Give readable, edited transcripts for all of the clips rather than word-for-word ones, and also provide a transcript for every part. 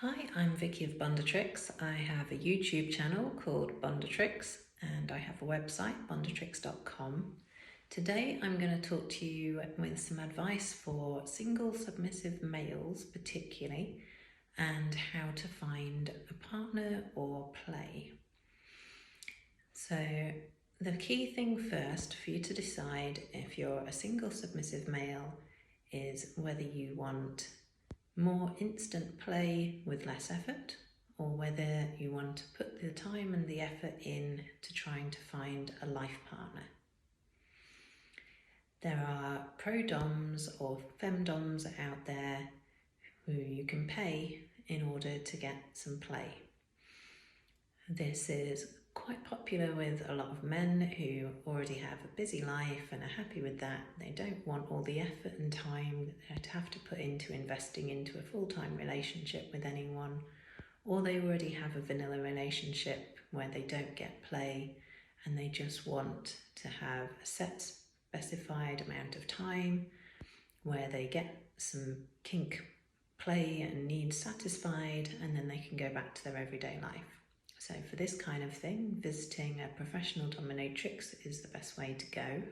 Hi, I'm Vicky of Bondatrix. I have a YouTube channel called Bondatrix and I have a website, bondatrix.com. Today I'm going to talk to you with some advice for single submissive males particularly, and how to find a partner or play. So the key thing first for you to decide if you're a single submissive male is whether you want more instant play with less effort, or whether you want to put the time and the effort in to trying to find a life partner. There are pro-doms or femdoms out there who you can pay in order to get some play. This is quite popular with a lot of men who already have a busy life and are happy with that. They don't want all the effort and time that they have to put into investing into a full-time relationship with anyone, or they already have a vanilla relationship where they don't get play and they just want to have a set specified amount of time where they get some kink play and needs satisfied, and then they can go back to their everyday life. So for this kind of thing, visiting a professional dominatrix is the best way to go.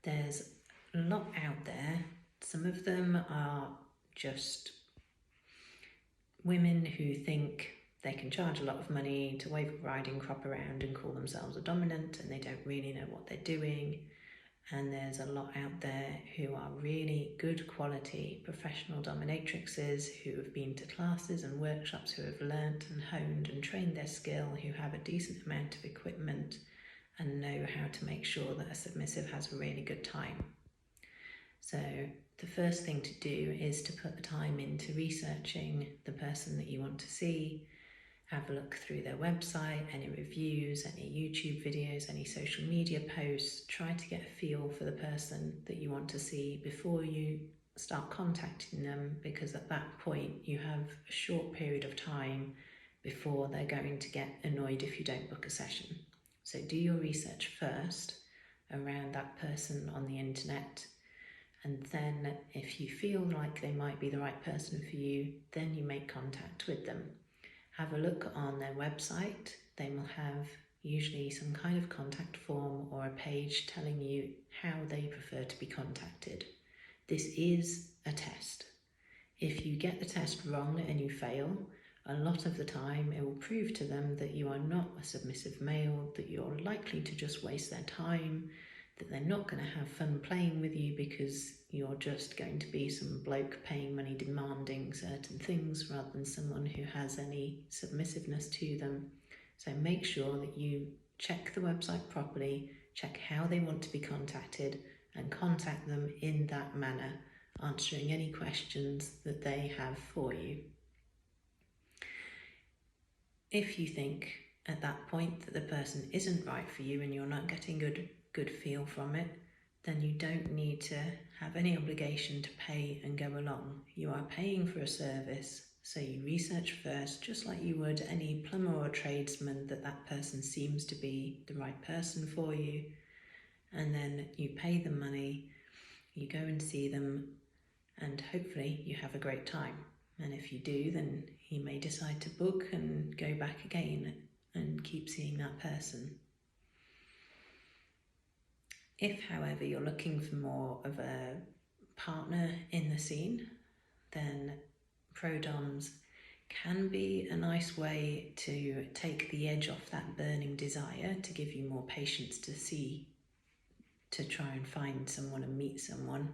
There's a lot out there. Some of them are just women who think they can charge a lot of money to wave a riding crop around and call themselves a dominant, and they don't really know what they're doing. And there's a lot out there who are really good quality professional dominatrixes who have been to classes and workshops, who have learnt and honed and trained their skill, who have a decent amount of equipment and know how to make sure that a submissive has a really good time. So the first thing to do is to put the time into researching the person that you want to see. Have a look through their website, any reviews, any YouTube videos, any social media posts. Try to get a feel for the person that you want to see before you start contacting them, because at that point you have a short period of time before they're going to get annoyed if you don't book a session. So do your research first around that person on the internet, and then if you feel like they might be the right person for you, then you make contact with them. Have a look on their website. They will have usually some kind of contact form or a page telling you how they prefer to be contacted. This is a test. If you get the test wrong and you fail, a lot of the time it will prove to them that you are not a submissive male, that you're likely to just waste their time, that they're not going to have fun playing with you because you're just going to be some bloke paying money demanding certain things rather than someone who has any submissiveness to them. So make sure that you check the website properly, check how they want to be contacted, and contact them in that manner, answering any questions that they have for you. If you think at that point that the person isn't right for you and you're not getting good feel from it, then you don't need to have any obligation to pay and go along. You are paying for a service, so you research first, just like you would any plumber or tradesman, that person seems to be the right person for you. And then you pay them money, you go and see them, and hopefully you have a great time. And if you do, then you may decide to book and go back again and keep seeing that person. If, however, you're looking for more of a partner in the scene, then pro-doms can be a nice way to take the edge off that burning desire, to give you more patience to try and find someone and meet someone.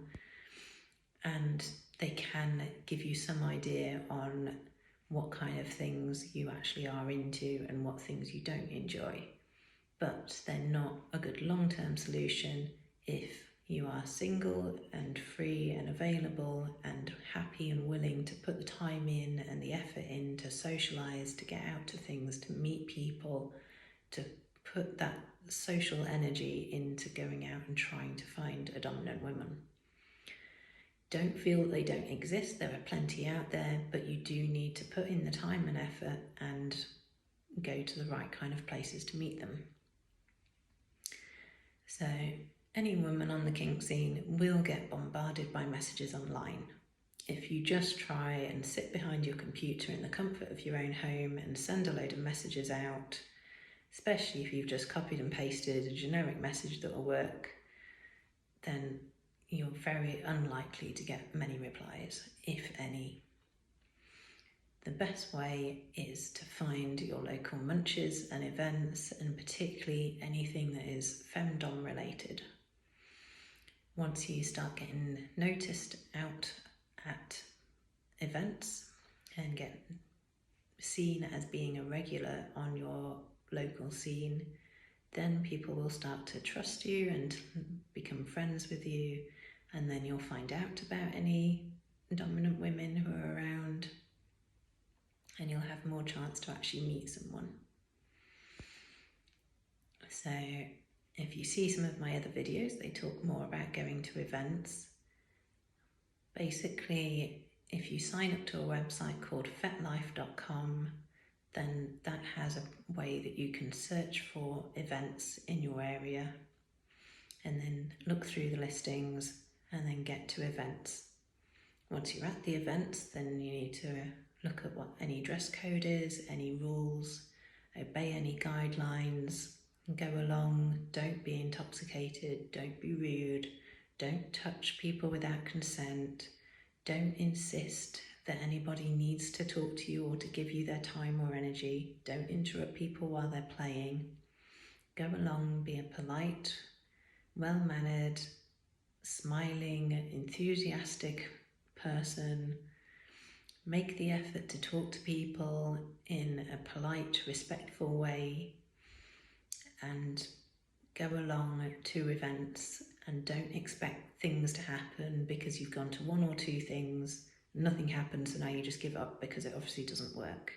And they can give you some idea on what kind of things you actually are into and what things you don't enjoy. But they're not a good long-term solution if you are single and free and available and happy and willing to put the time in and the effort in to socialise, to get out to things, to meet people, to put that social energy into going out and trying to find a dominant woman. Don't feel that they don't exist. There are plenty out there, but you do need to put in the time and effort and go to the right kind of places to meet them. So any woman on the kink scene will get bombarded by messages online. if you just try and sit behind your computer in the comfort of your own home and send a load of messages out, especially if you've just copied and pasted a generic message that will work, then you're very unlikely to get many replies, if any. The best way is to find your local munches and events, and particularly anything that is femdom related. Once you start getting noticed out at events and get seen as being a regular on your local scene, then people will start to trust you and become friends with you, and then you'll find out about any dominant women who are around, and you'll have more chance to actually meet someone. So if you see some of my other videos, they talk more about going to events. Basically, if you sign up to a website called fetlife.com, then that has a way that you can search for events in your area and then look through the listings and then get to events. Once you're at the events, then you need to look at what any dress code is, any rules, obey any guidelines, go along, don't be intoxicated, don't be rude, don't touch people without consent, don't insist that anybody needs to talk to you or to give you their time or energy, don't interrupt people while they're playing. Go along, be a polite, well-mannered, smiling, enthusiastic person. Make the effort to talk to people in a polite, respectful way, and go along to events and don't expect things to happen because you've gone to one or two things, nothing happens, so now you just give up because it obviously doesn't work.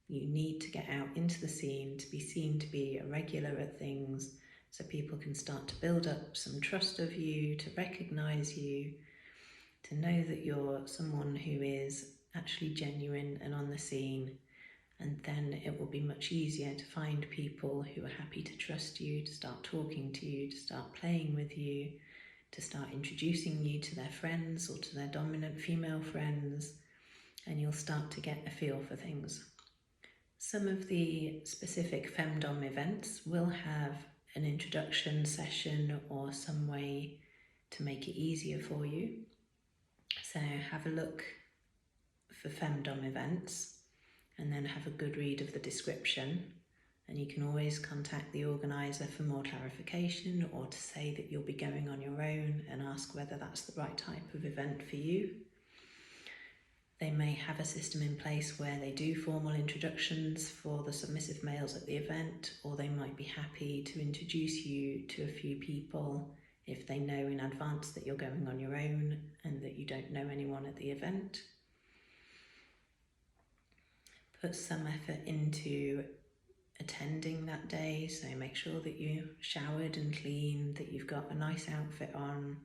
You need to get out into the scene to be seen to be a regular at things, so people can start to build up some trust of you, to recognise you, to know that you're someone who is actually genuine and on the scene, and then it will be much easier to find people who are happy to trust you, to start talking to you, to start playing with you, to start introducing you to their friends or to their dominant female friends, and you'll start to get a feel for things. Some of the specific femdom events will have an introduction session or some way to make it easier for you. So have a look for femdom events and then have a good read of the description, and you can always contact the organiser for more clarification or to say that you'll be going on your own and ask whether that's the right type of event for you. They may have a system in place where they do formal introductions for the submissive males at the event, or they might be happy to introduce you to a few people if they know in advance that you're going on your own and that you don't know anyone at the event. Put some effort into attending that day, so make sure that you're showered and clean, that you've got a nice outfit on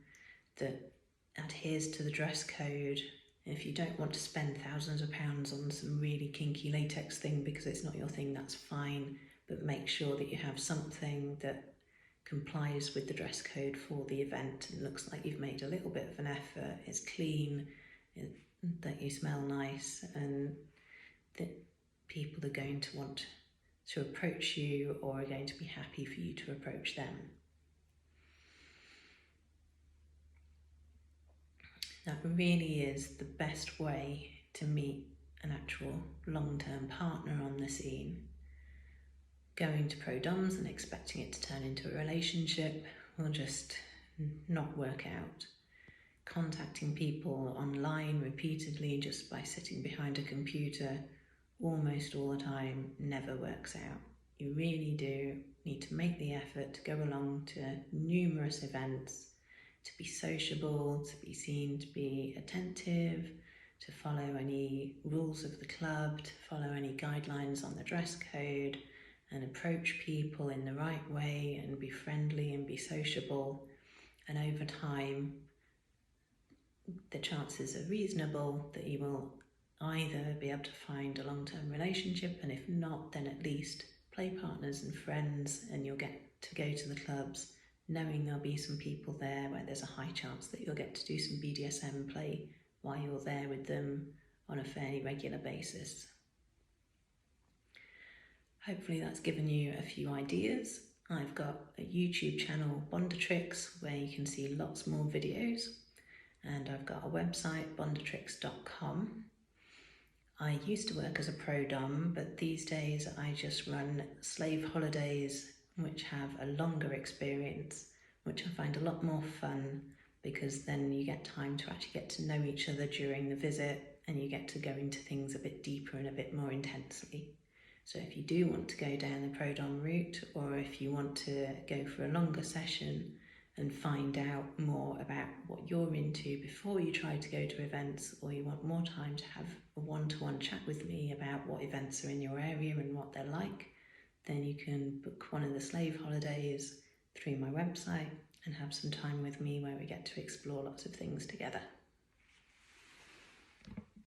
that adheres to the dress code. If you don't want to spend thousands of pounds on some really kinky latex thing because it's not your thing, that's fine, but make sure that you have something that complies with the dress code for the event and looks like you've made a little bit of an effort, it's clean, that you smell nice, and that people are going to want to approach you or are going to be happy for you to approach them. That really is the best way to meet an actual long-term partner on the scene. Going to pro-doms and expecting it to turn into a relationship will just not work out. Contacting people online repeatedly just by sitting behind a computer almost all the time never works out. You really do need to make the effort to go along to numerous events, to be sociable, to be seen to be attentive, to follow any rules of the club, to follow any guidelines on the dress code, and approach people in the right way and be friendly and be sociable. And over time, the chances are reasonable that you will either be able to find a long-term relationship, and if not, then at least play partners and friends, and you'll get to go to the clubs knowing there'll be some people there where there's a high chance that you'll get to do some BDSM play while you're there with them on a fairly regular basis. Hopefully that's given you a few ideas. I've got a YouTube channel, Bondatrix, where you can see lots more videos, and I've got a website, bondatrix.com. I used to work as a pro dom, but these days I just run slave holidays which have a longer experience, which I find a lot more fun, because then you get time to actually get to know each other during the visit, and you get to go into things a bit deeper and a bit more intensely. So if you do want to go down the pro dom route, or if you want to go for a longer session and find out more about what you're into before you try to go to events, or you want more time to have a one-to-one chat with me about what events are in your area and what they're like, then you can book one of the slave holidays through my website and have some time with me where we get to explore lots of things together.